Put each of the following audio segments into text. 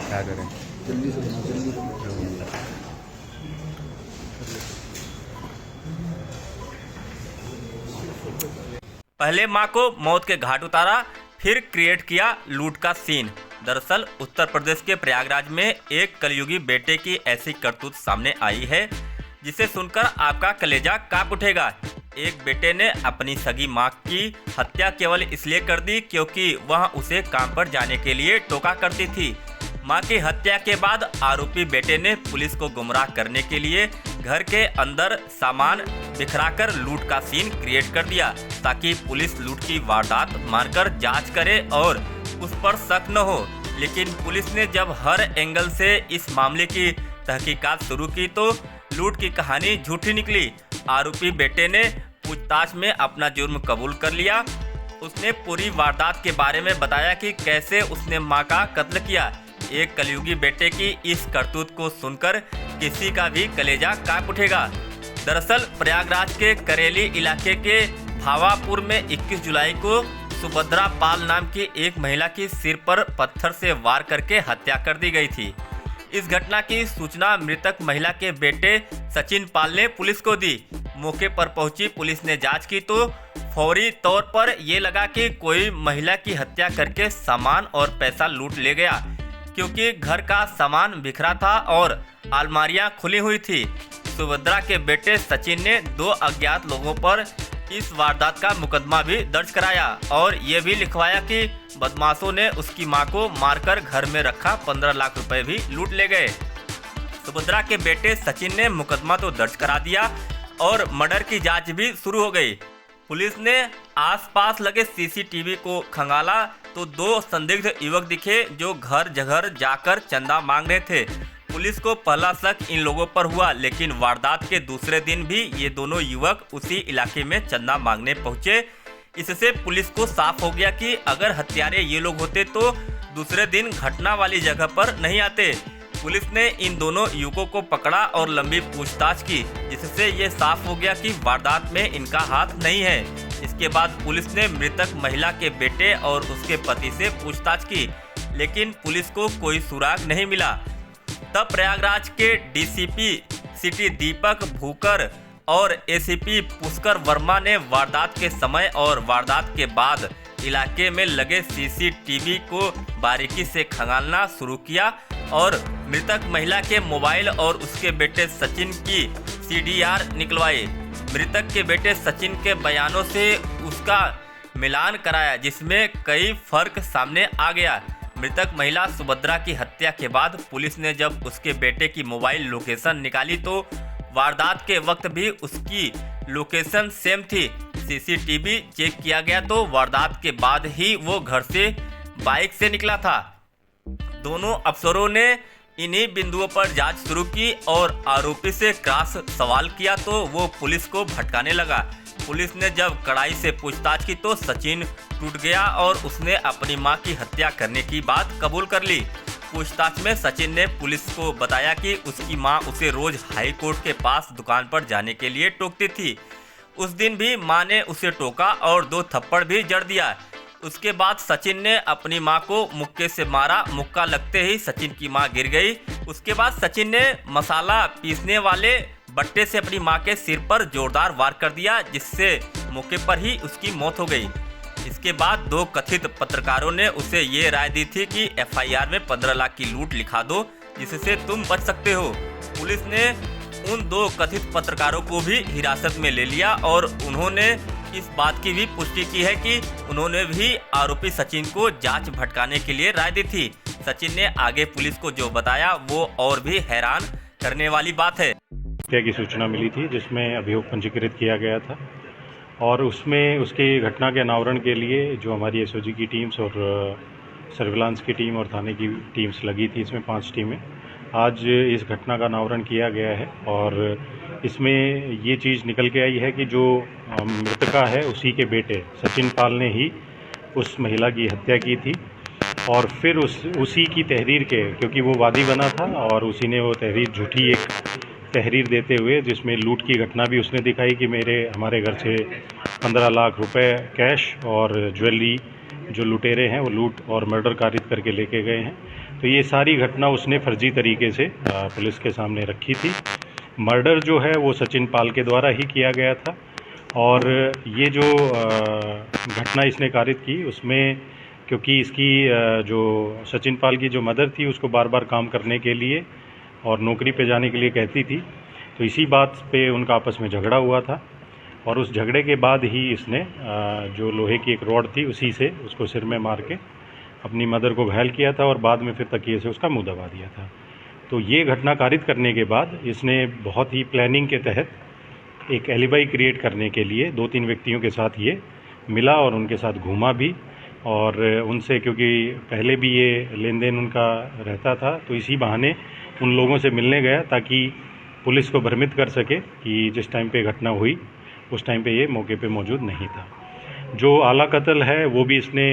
क्या करें। जल्दी से बना, जल्दी से। पहले मां को मौत के घाट उतारा, फिर क्रिएट किया लूट का सीन। दरअसल उत्तर प्रदेश के प्रयागराज में एक कलयुगी बेटे की ऐसी करतूत सामने आई है जिसे सुनकर आपका कलेजा कांप उठेगा। एक बेटे ने अपनी सगी मां की हत्या केवल इसलिए कर दी क्योंकि वह उसे काम पर जाने के लिए टोका करती थी। मां की हत्या के बाद आरोपी बेटे ने पुलिस को गुमराह करने के लिए घर के अंदर सामान बिखराकर लूट का सीन क्रिएट कर दिया ताकि पुलिस लूट की वारदात मानकर जांच करे और उस पर शक न हो। लेकिन पुलिस ने जब हर एंगल से इस मामले की तहकीकात शुरू की तो लूट की कहानी झूठी निकली। आरोपी बेटे ने पूछताछ में अपना जुर्म कबूल कर लिया। उसने पूरी वारदात के बारे में बताया कि कैसे उसने मां का कत्ल किया। एक कलयुगी बेटे की इस करतूत को सुनकर किसी का भी कलेजा कांप उठेगा। दरअसल प्रयागराज के करेली इलाके के भावापुर में 21 जुलाई को सुभद्रा पाल नाम की एक महिला की सिर पर पत्थर से वार करके हत्या कर दी गई थी। इस घटना की सूचना मृतक महिला के बेटे सचिन पाल ने पुलिस को दी। मौके पर पहुंची पुलिस ने जांच की तो फौरी तौर पर ये लगा कि कोई महिला की हत्या करके सामान और पैसा लूट ले गया, क्योंकि घर का सामान बिखरा था और अलमारियां खुली हुई थी। सुभद्रा के बेटे सचिन ने 2 अज्ञात लोगों पर इस वारदात का मुकदमा भी दर्ज कराया और ये भी लिखवाया कि बदमाशों ने उसकी मां को मारकर घर में रखा 15 लाख रुपए भी लूट ले गए। सुभद्रा के बेटे सचिन ने मुकदमा तो दर्ज करा दिया और मर्डर की जांच भी शुरू हो गई। पुलिस ने आसपास लगे सीसीटीवी को खंगाला तो 2 संदिग्ध युवक दिखे जो घर जगह जाकर चंदा मांग रहे थे। पुलिस को पहला शक इन लोगों पर हुआ, लेकिन वारदात के दूसरे दिन भी ये दोनों युवक उसी इलाके में चंदा मांगने पहुंचे। इससे पुलिस को साफ हो गया कि अगर हत्यारे ये लोग होते तो दूसरे दिन घटना वाली जगह पर नहीं आते। पुलिस ने इन दोनों युवकों को पकड़ा और लंबी पूछताछ की, जिससे ये साफ हो गया कि वारदात में इनका हाथ नहीं है। इसके बाद पुलिस ने मृतक महिला के बेटे और उसके पति से पूछताछ की, लेकिन पुलिस को कोई सुराग नहीं मिला। तब प्रयागराज के डीसीपी सिटी दीपक भूकर और एसीपी पुष्कर वर्मा ने वारदात के समय और वारदात के बाद इलाके में लगे सीसीटीवी को बारीकी से खंगालना शुरू किया और मृतक महिला के मोबाइल और उसके बेटे सचिन की सीडीआर निकलवाई। मृतक के बेटे सचिन के बयानों से उसका मिलान कराया, जिसमें कई फर्क सामने आ गया। मृतक महिला सुभद्रा की हत्या के बाद पुलिस ने जब उसके बेटे की मोबाइल लोकेशन निकाली तो वारदात के वक्त भी उसकी लोकेशन सेम थी। सीसीटीवी चेक किया गया तो वारदात के बाद ही वो घर से बाइक से निकला था। दोनों अफसरों ने इन्हीं बिंदुओं पर जांच शुरू की और आरोपी से क्रॉस सवाल किया तो वो पुलिस को भटकाने लगा। पुलिस ने जब कड़ाई से पूछताछ की तो सचिन टूट गया और उसने अपनी मां की हत्या करने की बात कबूल कर ली। पूछताछ में सचिन ने पुलिस को बताया कि उसकी मां उसे रोज हाई कोर्ट के पास दुकान पर जाने के लिए टोकती थी। उस दिन भी मां ने उसे टोका और 2 थप्पड़ भी जड़ दिया। उसके बाद सचिन ने अपनी मां को मुक्के से मारा। मुक्का लगते ही सचिन की मां गिर गई। उसके बाद सचिन ने मसाला पीसने वाले बट्टे से अपनी मां के सिर पर जोरदार वार कर दिया, जिससे मौके पर ही उसकी मौत हो गई। इसके बाद 2 कथित पत्रकारों ने उसे ये राय दी थी कि एफआईआर में 15 लाख की लूट लिखा दो, जिससे तुम बच सकते हो। पुलिस ने उन 2 कथित पत्रकारों को भी हिरासत में ले लिया और उन्होंने इस बात की भी पुष्टि की है कि उन्होंने भी आरोपी सचिन को जांच भटकाने के लिए राय दी थी। सचिन ने आगे पुलिस को जो बताया वो और भी हैरान करने वाली बात है। हत्या की सूचना मिली थी जिसमें अभियोग पंजीकृत किया गया था और उसमें उसके घटना के अनावरण के लिए जो हमारी एसओजी की टीम्स और सर्विलांस की टीम और थाने की टीम्स लगी थी, इसमें 5 टीमें, आज इस घटना का अनावरण किया गया है। और इसमें ये चीज़ निकल के आई है कि जो मृतका है उसी के बेटे सचिन पाल ने ही उस महिला की हत्या की थी और फिर उसी की तहरीर के, क्योंकि वो वादी बना था और उसी ने वो तहरीर झूठी एक तहरीर देते हुए जिसमें लूट की घटना भी उसने दिखाई कि हमारे घर से 15 लाख रुपए कैश और ज्वेलरी जो लुटेरे हैं वो लूट और मर्डर कारित करके लेके गए हैं। तो ये सारी घटना उसने फर्जी तरीके से पुलिस के सामने रखी थी। मर्डर जो है वो सचिन पाल के द्वारा ही किया गया था और ये जो घटना इसने कारित की उसमें क्योंकि इसकी जो सचिन पाल की जो मदर थी उसको बार बार काम करने के लिए और नौकरी पे जाने के लिए कहती थी, तो इसी बात पे उनका आपस में झगड़ा हुआ था और उस झगड़े के बाद ही इसने जो लोहे की एक रॉड थी उसी से उसको सिर में मार के अपनी मदर को घायल किया था और बाद में फिर तकिए से उसका मुंह दबा दिया था। तो ये घटना कारित करने के बाद इसने बहुत ही प्लानिंग के तहत एक एलिबाई क्रिएट करने के लिए 2-3 व्यक्तियों के साथ ये मिला और उनके साथ घूमा भी और उनसे, क्योंकि पहले भी ये लेन देन उनका रहता था, तो इसी बहाने उन लोगों से मिलने गया ताकि पुलिस को भ्रमित कर सके कि जिस टाइम पे घटना हुई उस टाइम पे ये मौके पे मौजूद नहीं था। जो आला कत्ल है वो भी इसने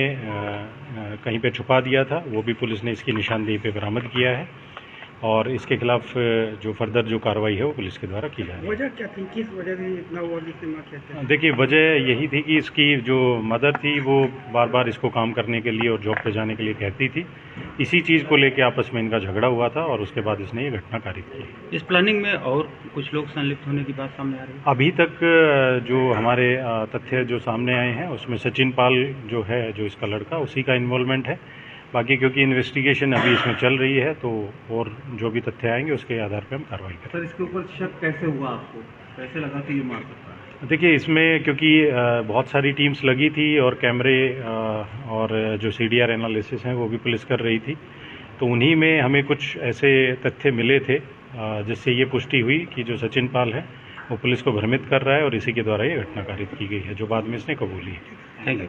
कहीं पे छुपा दिया था, वो भी पुलिस ने इसकी निशानदेही पे बरामद किया है और इसके खिलाफ जो फर्दर जो कार्रवाई है वो पुलिस के द्वारा की जा रही है। वजह क्या थी, किस वजह से इतना हुआ कहते हैं? देखिए, वजह यही थी कि इसकी जो मदर थी वो बार बार इसको काम करने के लिए और जॉब पे जाने के लिए कहती थी। इसी चीज़ को लेकर आपस में इनका झगड़ा हुआ था और उसके बाद इसने ये घटना कारित की। इस प्लानिंग में और कुछ लोग संलिप्त होने की बात सामने आ रही है? अभी तक जो हमारे तथ्य जो सामने आए हैं उसमें सचिन पाल जो है, जो इसका लड़का, उसी का इन्वॉल्वमेंट है। बाकी क्योंकि इन्वेस्टिगेशन अभी इसमें चल रही है तो और जो भी तथ्य आएंगे उसके आधार पर हम कार्रवाई करेंगे। सर, इसके ऊपर शक कैसे हुआ आपको, कैसे लगा कि ये मार सकता है? देखिए, इसमें क्योंकि बहुत सारी टीम्स लगी थी और कैमरे और जो CDR एनालिसिस हैं वो भी पुलिस कर रही थी, तो उन्हीं में हमें कुछ ऐसे तथ्य मिले थे जिससे ये पुष्टि हुई कि जो सचिन पाल है वो पुलिस को भ्रमित कर रहा है और इसी के द्वारा ये घटना कारित की गई है, जो बाद में इसने कबूली है। Thank you.